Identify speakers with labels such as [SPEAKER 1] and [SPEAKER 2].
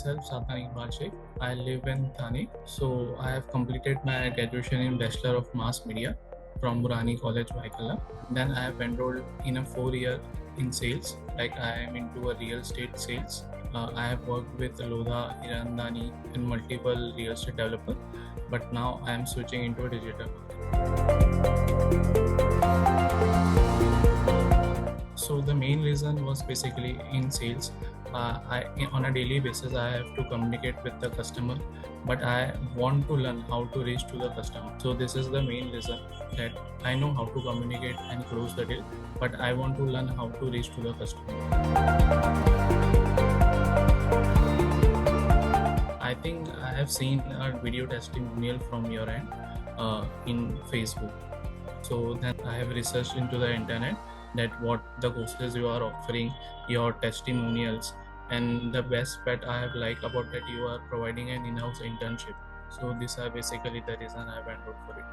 [SPEAKER 1] myself Sadan. I live in Thane. So I have completed my graduation in Bachelor of Mass Media from Murani College, Vaikala. Then I have enrolled in a 4 year in sales. Like I am into a real estate sales. I have worked with Lodha, Irandani and multiple real estate developer. But now I am switching into a digital marketing. So the main reason was basically in sales. On a daily basis, I have to communicate with the customer, but I want to learn how to reach to the customer. So this is the main reason that I know how to communicate and close the deal, but I want to learn how to reach to the customer. I think I have seen a video testimonial from your end in Facebook. So then I have researched into the internet that what the courses you are offering, your testimonials, and the best part I have liked about that you are providing an in-house internship. So these are basically the reason I have enrolled for it.